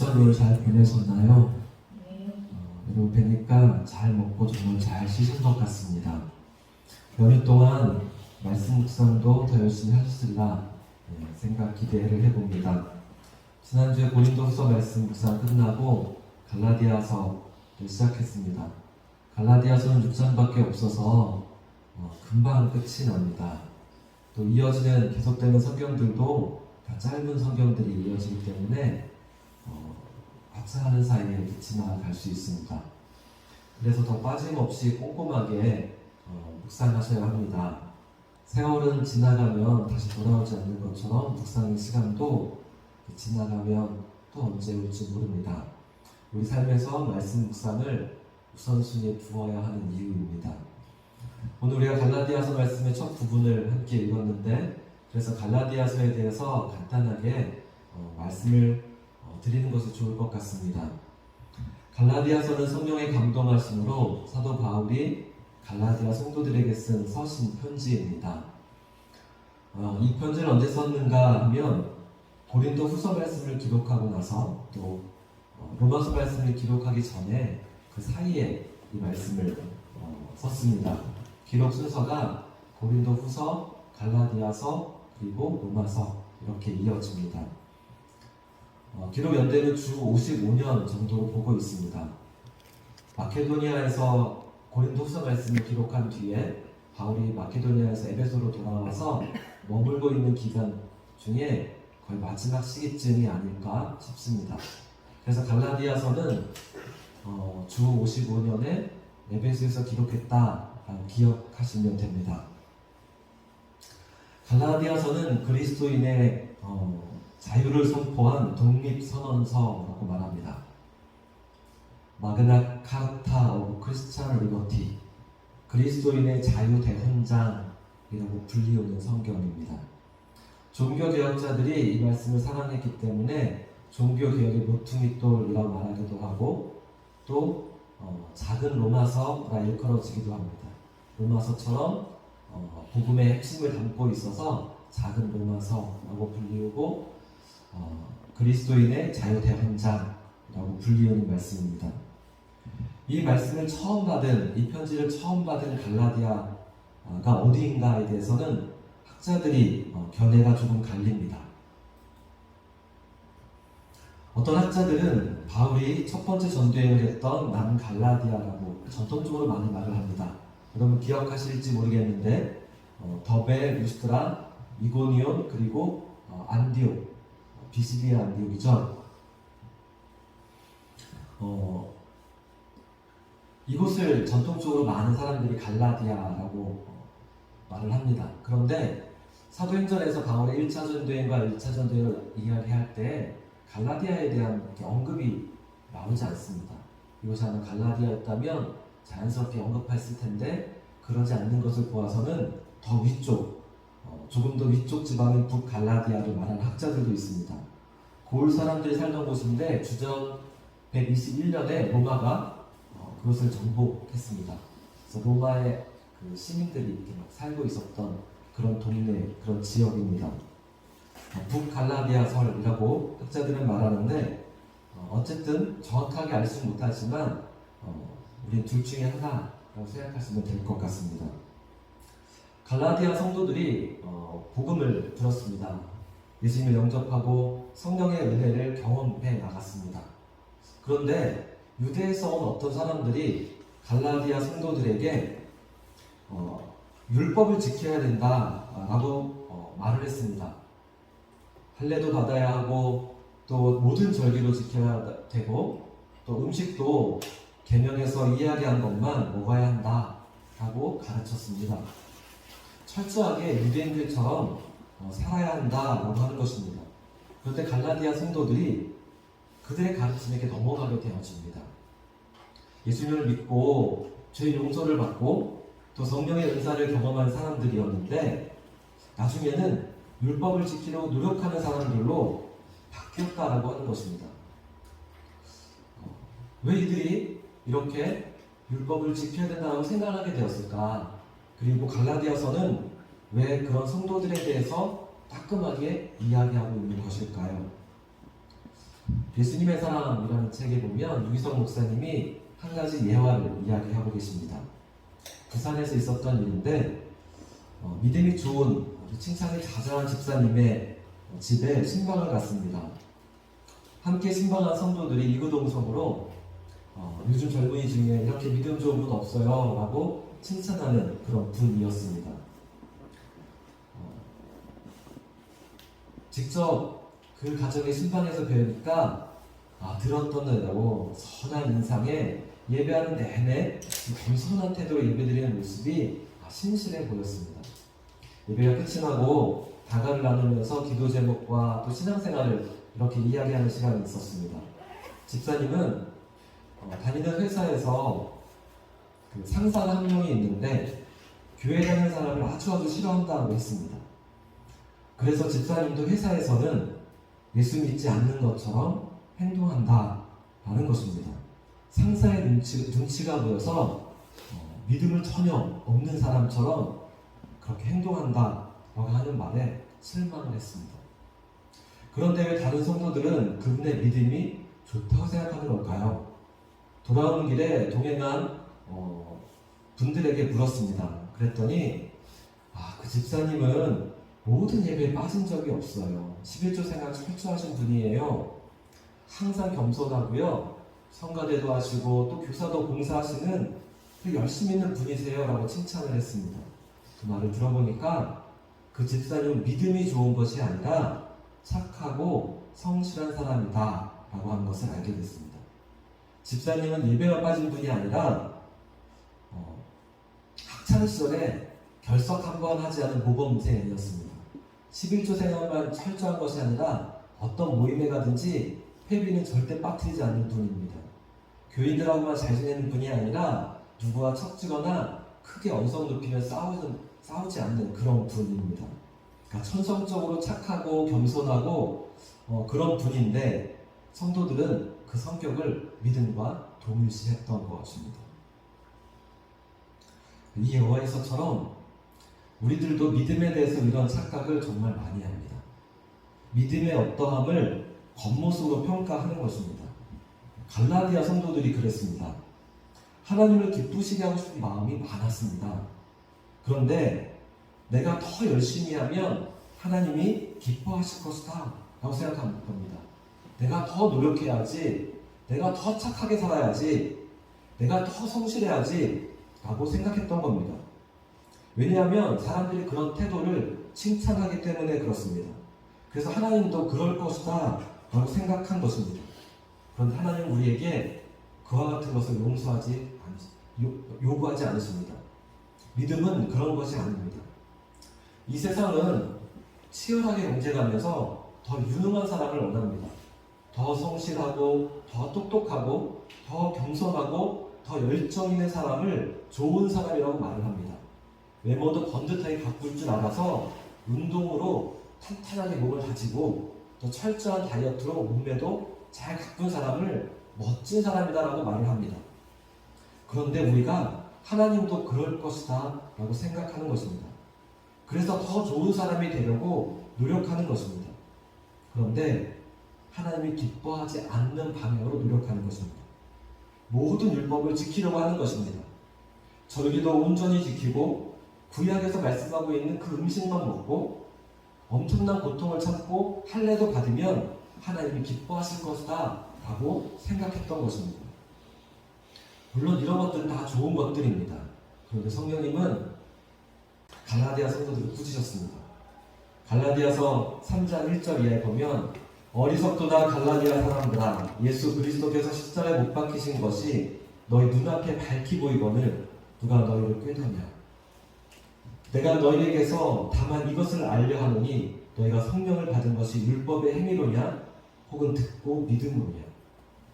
명절을 잘 보내셨나요? 네. 여러분 뵈니까 잘 먹고 정말 잘 쉬신 것 같습니다. 연휴 동안 말씀 묵상도 더 열심히 하셨으리라 생각 기대를 해봅니다. 지난주에 고린도후서 말씀 묵상 끝나고 갈라디아서를 시작했습니다. 갈라디아서는 6장밖에 없어서 금방 끝이 납니다. 또 이어지는 계속되는 성경들도 다 짧은 성경들이 이어지기 때문에 하찮은 사이에 이렇게 지나갈 수 있습니다. 그래서 더 빠짐없이 꼼꼼하게 묵상하셔야 합니다. 세월은 지나가면 다시 돌아오지 않는 것처럼 묵상의 시간도 지나가면 또 언제 올지 모릅니다. 우리 삶에서 말씀 묵상을 우선순위에 두어야 하는 이유입니다. 오늘 우리가 갈라디아서 말씀의 첫 부분을 함께 읽었는데, 그래서 갈라디아서에 대해서 간단하게 말씀을 드리는 것이 좋을 것 같습니다. 갈라디아서는 성령의 감동하심으로 사도 바울이 갈라디아 성도들에게 쓴 서신 편지입니다. 이 편지를 언제 썼는가 하면 고린도 후서 말씀을 기록하고 나서 또 로마서 말씀을 기록하기 전에 그 사이에 이 말씀을 썼습니다. 기록 순서가 고린도 후서, 갈라디아서, 그리고 로마서 이렇게 이어집니다. 기록 연대는 주 55년 정도로 보고 있습니다. 마케도니아에서 고린도 후서 말씀을 기록한 뒤에 바울이 마케도니아에서 에베소로 돌아와서 머물고 있는 기간 중에 거의 마지막 시기쯤이 아닐까 싶습니다. 그래서 갈라디아서는 주 55년에 에베소에서 기록했다 기억하시면 됩니다. 갈라디아서는 그리스도인의 자유를 선포한 독립선언서라고 말합니다. 마그나 카르타 오브 크리스찬 리버티, 그리스도인의 자유 대헌장이라고 불리우는 성경입니다. 종교개혁자들이 이 말씀을 사랑했기 때문에 종교개혁의 모퉁이돌이라고 말하기도 하고, 또 작은 로마서라 일컬어지기도 합니다. 로마서처럼 복음의 핵심을 담고 있어서 작은 로마서라고 불리우고, 그리스도인의 자유 대헌장이라고 불리우는 말씀입니다. 이 말씀을 처음 받은, 이 편지를 처음 받은 갈라디아가 어디인가에 대해서는 학자들이 견해가 조금 갈립니다. 어떤 학자들은 바울이 첫 번째 전도여행을 했던 남갈라디아라고 전통적으로 많이 말을 합니다. 여러분 기억하실지 모르겠는데 더베, 루스트라, 이고니온, 그리고 안디옥, 비시디아 안디옥이죠. 이곳을 전통적으로 많은 사람들이 갈라디아라고 말을 합니다. 그런데 사도행전에서 바울의 1차 전도여행과 2차 전도여행을 이야기할 때 갈라디아에 대한 언급이 나오지 않습니다. 이곳이 아마 갈라디아였다면 자연스럽게 언급했을 텐데 그러지 않는 것을 보아서는 더 위쪽, 조금 더 위쪽 지방인 북갈라디아를 말하는 학자들도 있습니다. 고을 사람들이 살던 곳인데 주전 121년에 로마가 그것을 정복했습니다. 그래서 로마의 그 시민들이 이렇게 막 살고 있었던 그런 동네, 그런 지역입니다. 북갈라디아설이라고 학자들은 말하는데 어쨌든 정확하게 알 수 못하지만 우리 둘 중에 하나라고 생각하시면 될 것 같습니다. 갈라디아 성도들이 복음을 들었습니다. 예수님을 영접하고 성령의 은혜를 경험해 나갔습니다. 그런데 유대에서 온 어떤 사람들이 갈라디아 성도들에게 율법을 지켜야 된다라고 말을 했습니다. 할례도 받아야 하고 또 모든 절기도 지켜야 되고 또 음식도 계명에서 이야기한 것만 먹어야 한다라고 가르쳤습니다. 철저하게 유대인들처럼 살아야 한다라고 하는 것입니다. 그런데 갈라디아 성도들이 그들의 가르침에게 넘어가게 되어집니다. 예수님을 믿고 죄 용서를 받고 또 성령의 은사를 경험한 사람들이었는데 나중에는 율법을 지키려고 노력하는 사람들로 바뀌었다라고 하는 것입니다. 왜 이들이 이렇게 율법을 지켜야 된다고 생각하게 되었을까? 그리고 갈라디아서는 왜 그런 성도들에 대해서 따끔하게 이야기하고 있는 것일까요? 예수님의 사랑이라는 책에 보면 유기성 목사님이 한 가지 예화를 이야기하고 계십니다. 부산에서 있었던 일인데 믿음이 좋은 칭찬이 자자한 집사님의 집에 신방을 갔습니다. 함께 신방한 성도들이 이구동성으로 요즘 젊은이 중에 이렇게 믿음 좋은 분 없어요 라고 칭찬하는 그런 분이었습니다. 직접 그 가정의 신방에서 배우니까 들었던 대로 선한 인상에 예배하는 내내 겸손한 태도로 예배드리는 모습이 신실해 보였습니다. 예배가 끝이 나고 다가를 나누면서 기도 제목과 또 신앙생활을 이렇게 이야기하는 시간이 있었습니다. 집사님은 다니는 회사에서 그 상사가 한 명이 있는데 교회 다니는 사람을 아주 싫어한다고 했습니다. 그래서 집사님도 회사에서는 예수 믿지 않는 것처럼 행동한다라는 것입니다. 상사의 눈치가 보여서 믿음을 전혀 없는 사람처럼 그렇게 행동한다라고 하는 말에 실망을 했습니다. 그런데 왜 다른 성도들은 그분의 믿음이 좋다고 생각하는 걸까요? 돌아오는 길에 동행한 분들에게 물었습니다. 그랬더니 그 집사님은 모든 예배에 빠진 적이 없어요. 11조 생활 철저하신 분이에요. 항상 겸손하고요. 성가대도 하시고 또 교사도 봉사하시는 열심히 있는 분이세요 라고 칭찬을 했습니다. 그 말을 들어보니까 그 집사님은 믿음이 좋은 것이 아니라 착하고 성실한 사람이다 라고 하는 것을 알게 됐습니다. 집사님은 예배가 빠진 분이 아니라 학창시절에 결석 한 번 하지 않은 모범생이었습니다. 11조 생활만 철저한 것이 아니라 어떤 모임에 가든지 회비는 절대 빠뜨리지 않는 분입니다. 교인들하고만 잘 지내는 분이 아니라 누구와 척지거나 크게 언성 높이며 싸우지 않는 그런 분입니다. 그러니까 천성적으로 착하고 겸손하고 그런 분인데 성도들은 그 성격을 믿음과 동일시했던 것입니다. 이 여호와에서처럼 우리들도 믿음에 대해서 이런 착각을 정말 많이 합니다. 믿음의 어떠함을 겉모습으로 평가하는 것입니다. 갈라디아 성도들이 그랬습니다. 하나님을 기쁘시게 하고 싶은 마음이 많았습니다. 그런데 내가 더 열심히 하면 하나님이 기뻐하실 것이다 라고 생각한 겁니다. 내가 더 노력해야지, 내가 더 착하게 살아야지, 내가 더 성실해야지 라고 생각했던 겁니다. 왜냐하면 사람들이 그런 태도를 칭찬하기 때문에 그렇습니다. 그래서 하나님도 그럴 것이다 라고 생각한 것입니다. 그런데 하나님은 우리에게 그와 같은 것을 요구하지 않으십니다. 믿음은 그런 것이 아닙니다. 이 세상은 치열하게 경쟁하면서 더 유능한 사람을 원합니다. 더 성실하고, 더 똑똑하고, 더 겸손하고, 더 열정 있는 사람을 좋은 사람이라고 말을 합니다. 외모도 번듯하게 가꿀 줄 알아서 운동으로 탄탄하게 몸을 다지고 또 철저한 다이어트로 몸매도 잘 가꾼 사람을 멋진 사람이다라고 말을 합니다. 그런데 우리가 하나님도 그럴 것이다 라고 생각하는 것입니다. 그래서 더 좋은 사람이 되려고 노력하는 것입니다. 그런데 하나님이 기뻐하지 않는 방향으로 노력하는 것입니다. 모든 율법을 지키려고 하는 것입니다. 절기도 온전히 지키고 구약에서 말씀하고 있는 그 음식만 먹고 엄청난 고통을 참고 할례도 받으면 하나님이 기뻐하실 것이다 라고 생각했던 것입니다. 물론 이런 것들은 다 좋은 것들입니다. 그런데 성령님은 갈라디아 성도들을 꾸짖으셨습니다. 갈라디아서 3장 1절 이하에 보면 어리석도다 갈라디아 사람들아, 예수 그리스도께서 십자가에 못 박히신 것이 너희 눈앞에 밝히 보이거늘 누가 너희를 꾀더냐. 내가 너희에게서 다만 이것을 알려 하노니 너희가 성령을 받은 것이 율법의 행위로냐 혹은 듣고 믿음으로냐.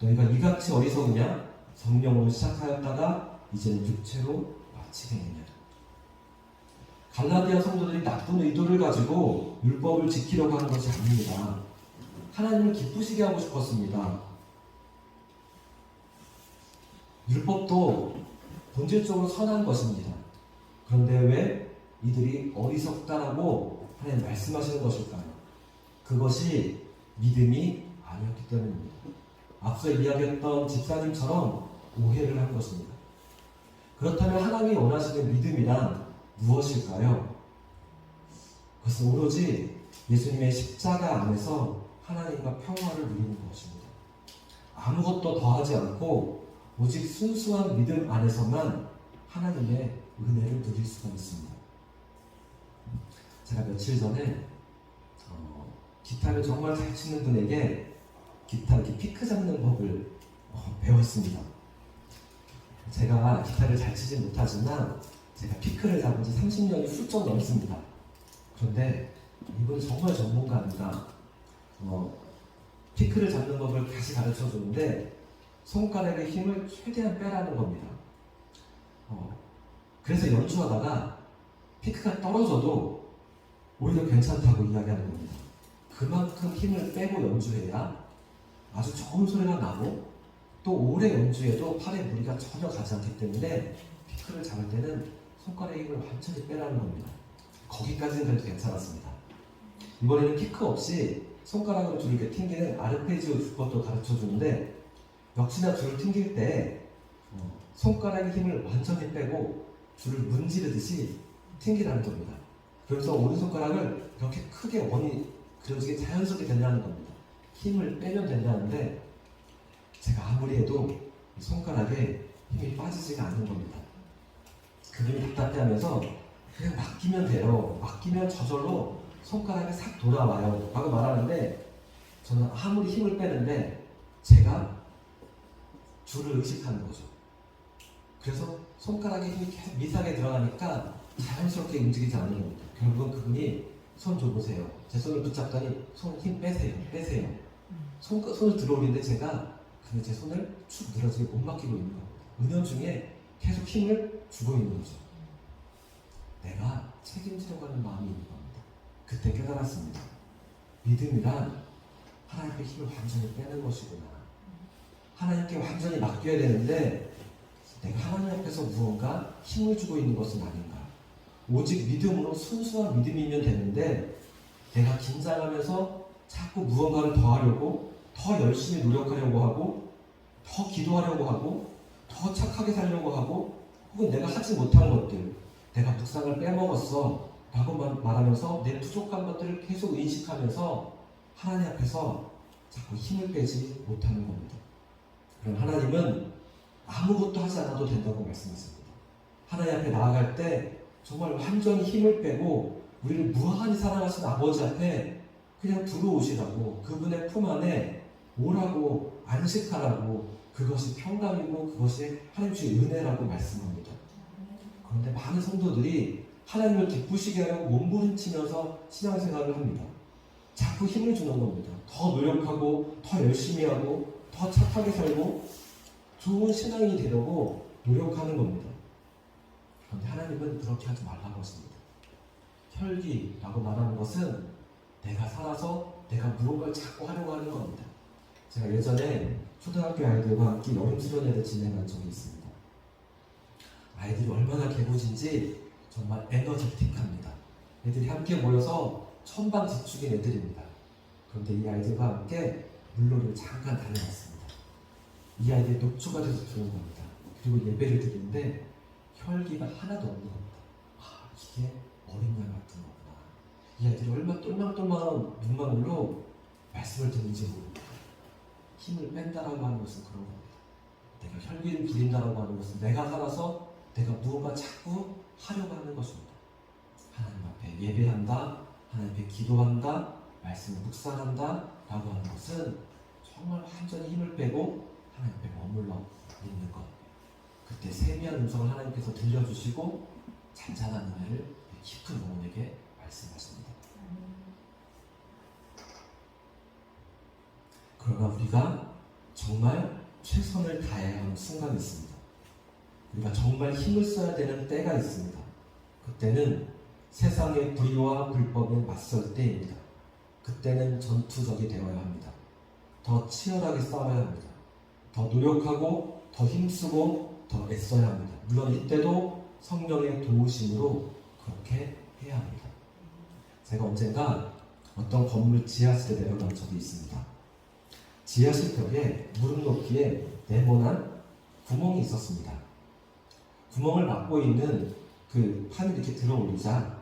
너희가 이같이 어리석으냐. 성령으로 시작하였다가 이제는 육체로 마치겠느냐. 갈라디아 성도들이 나쁜 의도를 가지고 율법을 지키려고 하는 것이 아닙니다. 하나님을 기쁘시게 하고 싶었습니다. 율법도 본질적으로 선한 것입니다. 그런데 왜 이들이 어리석다라고 하나님 말씀하시는 것일까요? 그것이 믿음이 아니었기 때문입니다. 앞서 이야기했던 집사님처럼 오해를 한 것입니다. 그렇다면 하나님이 원하시는 믿음이란 무엇일까요? 그것은 오로지 예수님의 십자가 안에서 하나님과 평화를 누리는 것입니다. 아무것도 더하지 않고 오직 순수한 믿음 안에서만 하나님의 은혜를 누릴 수가 있습니다. 제가 며칠 전에 기타를 정말 잘 치는 분에게 기타 이렇게 피크 잡는 법을 배웠습니다. 제가 기타를 잘 치지 못하지만 제가 피크를 잡은 지 30년이 훌쩍 넘습니다. 그런데 이분 정말 전문가입니다. 피크를 잡는 법을 다시 가르쳐 주는데 손가락의 힘을 최대한 빼라는 겁니다. 그래서 연주하다가 피크가 떨어져도 오히려 괜찮다고 이야기하는 겁니다. 그만큼 힘을 빼고 연주해야 아주 좋은 소리가 나고 또 오래 연주해도 팔에 무리가 전혀 가지 않기 때문에 피크를 잡을 때는 손가락의 힘을 완전히 빼라는 겁니다. 거기까지는 그래도 괜찮았습니다. 이번에는 피크 없이 손가락으로 줄을 이렇게 튕기는 아르페지오 주법도 가르쳐 주는데 역시나 줄을 튕길 때 손가락의 힘을 완전히 빼고 줄을 문지르듯이 튕기라는 겁니다. 그래서 오른손가락을 이렇게 크게 원이 그려지게 자연스럽게 된다는 겁니다. 힘을 빼면 된다는데 제가 아무리 해도 손가락에 힘이 빠지지가 않는 겁니다. 그분이 답답해하면서 그냥 맡기면 돼요. 맡기면 저절로 손가락이 싹 돌아와요 라고 말하는데 저는 아무리 힘을 빼는데 제가 줄을 의식하는 거죠. 그래서 손가락에 힘이 계속 미세하게 들어가니까 자연스럽게 움직이지 않는 겁니다. 결국은 그분이 손 줘보세요. 제 손을 붙잡더니 손 힘 빼세요. 손을 들어올리는데 제가 근데 제 손을 축 늘어지게 못 맡기고 있는 겁니다. 은연중에 계속 힘을 주고 있는 거죠. 내가 책임지려고 하는 마음이 있는 겁니다. 그때 깨달았습니다. 믿음이란 하나님께 힘을 완전히 빼는 것이구나. 하나님께 완전히 맡겨야 되는데 내가 하나님 앞에서 무언가 힘을 주고 있는 것은 아닌가. 오직 믿음으로 순수한 믿음이면 되는데 내가 긴장하면서 자꾸 무언가를 더 하려고 더 열심히 노력하려고 하고 더 기도하려고 하고 더 착하게 살려고 하고 혹은 내가 하지 못한 것들 내가 묵상을 빼먹었어 라고 말하면서 내 부족한 것들을 계속 인식하면서 하나님 앞에서 자꾸 힘을 빼지 못하는 겁니다. 그럼 하나님은 아무것도 하지 않아도 된다고 말씀하십니다. 하나님 앞에 나아갈 때 정말 완전히 힘을 빼고 우리를 무한히 사랑하신 아버지 앞에 그냥 들어오시라고 그분의 품 안에 오라고 안식하라고 그것이 평강이고 그것이 하나님 주의 은혜라고 말씀합니다. 그런데 많은 성도들이 하나님을 기쁘시게 하려고 몸부림치면서 신앙생활을 합니다. 자꾸 힘을 주는 겁니다. 더 노력하고 더 열심히 하고 더 착하게 살고 좋은 신앙인이 되려고 노력하는 겁니다. 그런데 하나님은 그렇게 하지 말라고 하십니다. 혈기라고 말하는 것은 내가 살아서 내가 무언가를 자꾸 하려고 하는 겁니다. 제가 예전에 초등학교 아이들과 함께 여름 수련회를 진행한 적이 있습니다. 아이들이 얼마나 개구진지 정말 에너제틱합니다. 애들이 함께 모여서 천방지축인 애들입니다. 그런데 이 아이들과 함께 물놀이를 잠깐 다녀왔습니다. 이 아이들이 녹초가 돼서 들어온 겁니다. 그리고 예배를 드리는데 혈기가 하나도 없는 겁니다. 이게 어린 양 같은 거구나. 이 아이들이 얼마나 똘망똘망한 눈망울로 말씀을 듣는지 모릅니다. 힘을 뺀다라고 하는 것은 그런 겁니다. 내가 혈기를 부린다라고 하는 것은 내가 살아서 내가 무언가 자꾸 하려고 하는 것입니다. 하나님 앞에 예배한다, 하나님 앞에 기도한다, 말씀을 묵상한다 라고 하는 것은 정말 완전히 힘을 빼고 하나님 앞에 머물러 있는 것. 그때 세미한 음성을 하나님께서 들려주시고 잔잔한 은혜를 깊은 영혼에게 말씀하십니다. 그러나 우리가 정말 최선을 다해야 하는 순간이 있습니다. 우리가 정말 힘을 써야 되는 때가 있습니다. 그때는 세상의 불의와 불법에 맞설 때입니다. 그때는 전투적이 되어야 합니다. 더 치열하게 싸워야 합니다. 더 노력하고 더 힘쓰고 더 애써야 합니다. 물론 이때도 성령의 도우심으로 그렇게 해야 합니다. 제가 언젠가 어떤 건물 지하실에 내려간 적이 있습니다. 지하실 벽에 무릎 높이에 네모난 구멍이 있었습니다. 구멍을 막고 있는 그 판을 이렇게 들어 올리자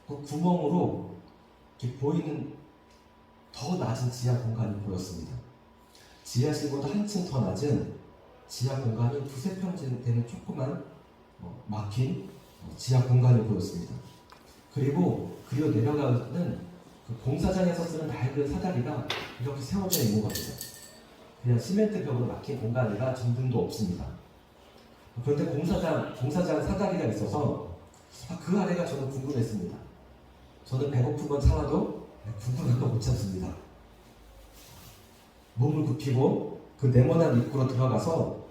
그 구멍으로 이렇게 보이는 더 낮은 지하 공간이 보였습니다. 지하실보다 한층 더 낮은 지하 공간이 두세 평 되는 조그만 막힌 지하 공간이 보였습니다. 그리고 내려가는 그 공사장에서 쓰는 낡은 사다리가 이렇게 세워져 있는 겁니다. 그냥 시멘트 벽으로 막힌 공간이라 전등도 없습니다. 그런데 공사장 사다리가 있어서 그 아래가 저는 궁금했습니다. 저는 배고프면 참아도 궁금한 거 못 참습니다. 몸을 굽히고 그 네모난 입구로 들어가서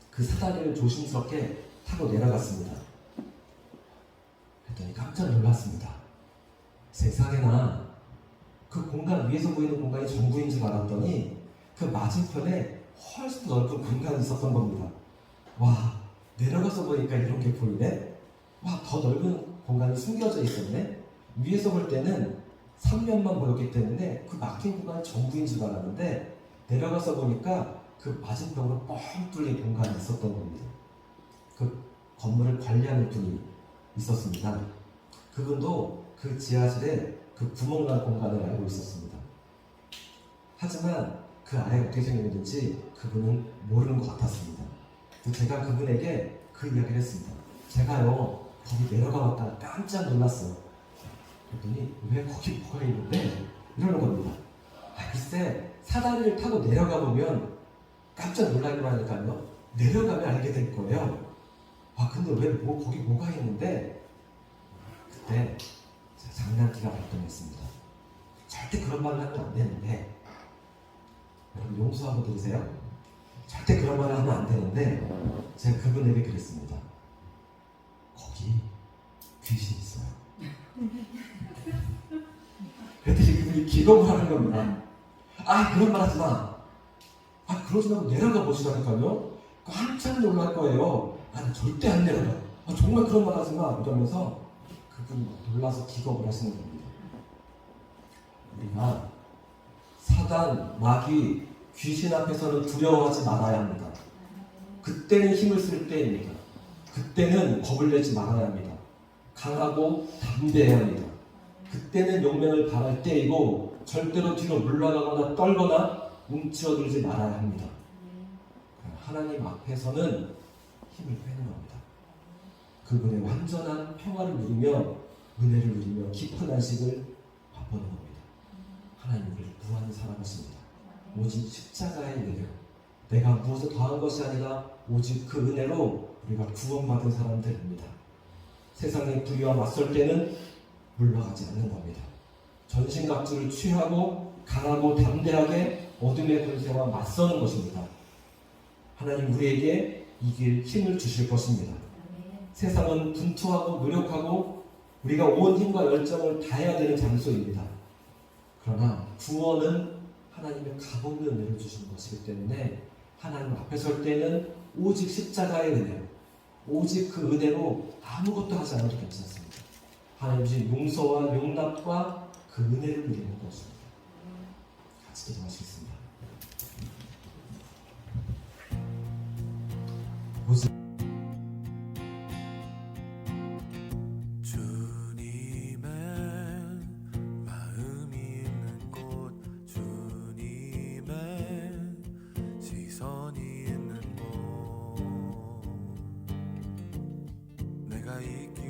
그 사다리를 조심스럽게 타고 내려갔습니다. 했더니 깜짝 놀랐습니다. 세상에나 그 공간 위에서 보이는 공간이 전부인 줄 알았더니 그 맞은편에 훨씬 넓은 공간이 있었던 겁니다. 와, 내려가서 보니까 이런 게 보이네? 와, 더 넓은 공간이 숨겨져 있었네? 위에서 볼 때는 삼면만 보였기 때문에 그 막힌 공간이 전부인 줄 알았는데 내려가서 보니까 그 맞은편으로 뻥 뚫린 공간이 있었던 겁니다. 그 건물을 관리하는 분이 있었습니다. 그분도 그 지하실에 그 구멍난 공간을 알고 있었습니다. 하지만 그 아래가 어떻게 생겼는지 그분은 모르는 것 같았습니다. 제가 그분에게 그 이야기를 했습니다. 제가요 거기 내려가봤다가 깜짝 놀랐어요. 그랬더니 왜 거기 뭐가 있는데? 이러는 겁니다. 글쎄 사다리를 타고 내려가 보면 깜짝 놀라기만 하니까요 내려가면 알게 될 거예요. 근데 왜 거기 뭐가 있는데? 그때 제가 장난기가 발동했습니다. 절대 그런 말을 하면 안 되는데 여러분 용서하고 들으세요. 절대 그런 말을 하면 안 되는데 제가 그분에게 그랬습니다. 거기 귀신 있어요. 그랬더니 그분이 기겁을 하는 겁니다. 그런 말 하지 마. 그러지 말고 내려가 보시라니까요. 한참 놀랄 거예요. 난 절대 안 내려가. 정말 그런 말 하지 마. 이러면서 그분이 놀라서 기겁을 하시는 겁니다. 우리가 사단, 마귀, 귀신 앞에서는 두려워하지 말아야 합니다. 그때는 힘을 쓸 때입니다. 그때는 겁을 내지 말아야 합니다. 강하고 담대해야 합니다. 그때는 용맹을 발할 때이고 절대로 뒤로 물러가거나 떨거나 움츠러들지 말아야 합니다. 하나님 앞에서는 힘을 빼는 겁니다. 그분의 완전한 평화를 누리며 은혜를 누리며 깊은 안식을 맛보는 겁니다. 하나님 우리를 무한히 사랑하십니다. 오직 십자가의 은혜로 내가 무엇을 더한 것이 아니라 오직 그 은혜로 우리가 구원받은 사람들입니다. 세상의 불의와 맞설 때는 물러가지 않는 겁니다. 전신갑주를 취하고 강하고 담대하게 어둠의 권세와 맞서는 것입니다. 하나님 우리에게 이길 힘을 주실 것입니다. 세상은 분투하고 노력하고 우리가 온 힘과 열정을 다해야 되는 장소입니다. 그러나 구원은 하나님의 값없는 은혜를 주시는 것이기 때문에 하나님 앞에 설 때는 오직 십자가의 은혜로 오직 그 은혜로 아무것도 하지 않아도 괜찮습니다. 하나님 주신 용서와 용납과 그 은혜를 누리는 것입니다. 같이 기도하시겠습니다. 주님의 마음이 있는 곳, 주님의 시선이 있는 곳, 내가 있게